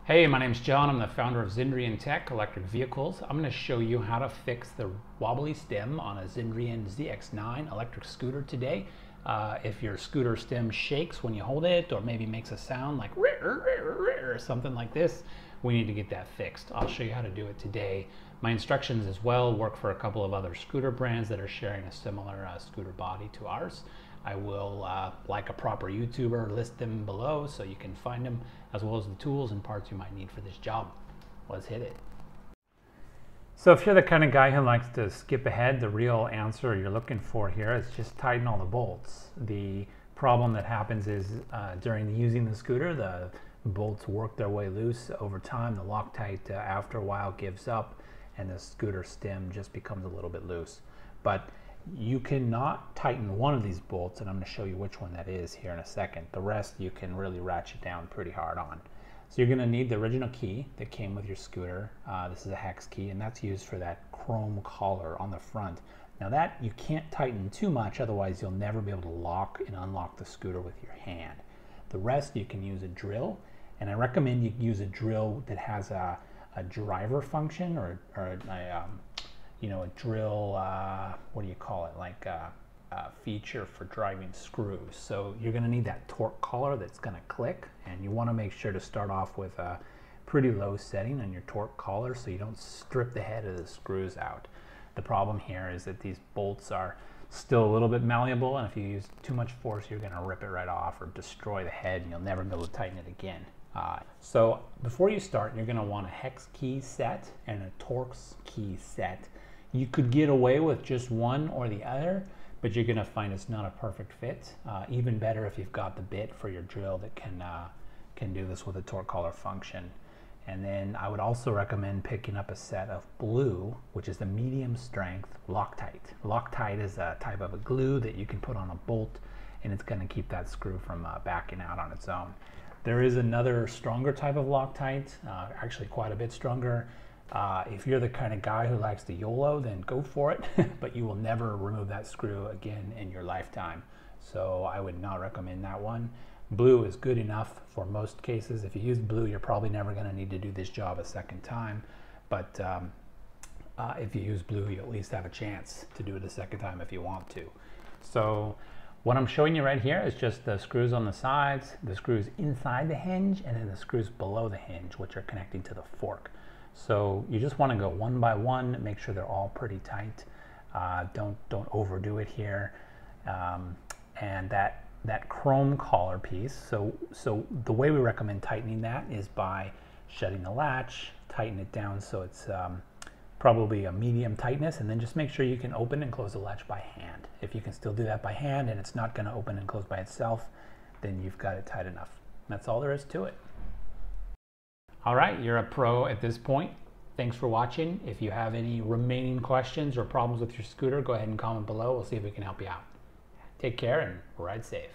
Hey, my name's John. I'm the founder of Zendrian Tech Electric Vehicles. I'm going to show you how to fix the wobbly stem on a Zendrian ZX-9 Electric Scooter today. If your scooter stem shakes when you hold it, or maybe makes a sound like or something like this, we need to get that fixed. I'll show you how to do it today. My instructions as well work for a couple of other scooter brands that are sharing a similar scooter body to ours. I will, like a proper YouTuber, list them below so you can find them, as well as the tools and parts you might need for this job. Let's hit it. So if you're the kind of guy who likes to skip ahead, the real answer you're looking for here is just tighten all the bolts. The problem that happens is during using the scooter, the bolts work their way loose. Over time, the Loctite after a while gives up and the scooter stem just becomes a little bit loose. But you cannot tighten one of these bolts, and I'm going to show you which one that is here in a second. The rest you can really ratchet down pretty hard on. So you're going to need the original key that came with your scooter. This is a hex key, and that's used for that chrome collar on the front. Now that you can't tighten too much, otherwise you'll never be able to lock and unlock the scooter with your hand. The rest you can use a drill, and I recommend you use a drill that has a driver function or a drill, what do you call it, like a feature for driving screws. So you're going to need that torque collar that's going to click, and you want to make sure to start off with a pretty low setting on your torque collar so you don't strip the head of the screws out. The problem here is that these bolts are still a little bit malleable, and if you use too much force you're going to rip it right off or destroy the head, and you'll never be able to tighten it again. So before you start, you're going to want a hex key set and a Torx key set. You could get away with just one or the other, but you're going to find it's not a perfect fit. Even better if you've got the bit for your drill that can do this with a torque collar function. And then I would also recommend picking up a set of blue, which is the medium strength Loctite. Loctite is a type of a glue that you can put on a bolt, and it's going to keep that screw from backing out on its own. There is another stronger type of Loctite, actually quite a bit stronger. If you're the kind of guy who likes the YOLO, then go for it, but you will never remove that screw again in your lifetime. So I would not recommend that one. Blue is good enough for most cases. If you use blue, you're probably never going to need to do this job a second time. But if you use blue, you at least have a chance to do it a second time if you want to. So what I'm showing you right here is just the screws on the sides, the screws inside the hinge, and then the screws below the hinge, which are connecting to the fork. So you just want to go one by one, make sure they're all pretty tight. Don't overdo it here. And that chrome collar piece, so the way we recommend tightening that is by shutting the latch, tighten it down so it's probably a medium tightness, and then just make sure you can open and close the latch by hand. If you can still do that by hand and it's not going to open and close by itself, then you've got it tight enough. That's all there is to it. All right, you're a pro at this point. Thanks for watching. If you have any remaining questions or problems with your scooter, go ahead and comment below. We'll see if we can help you out. Take care and ride safe.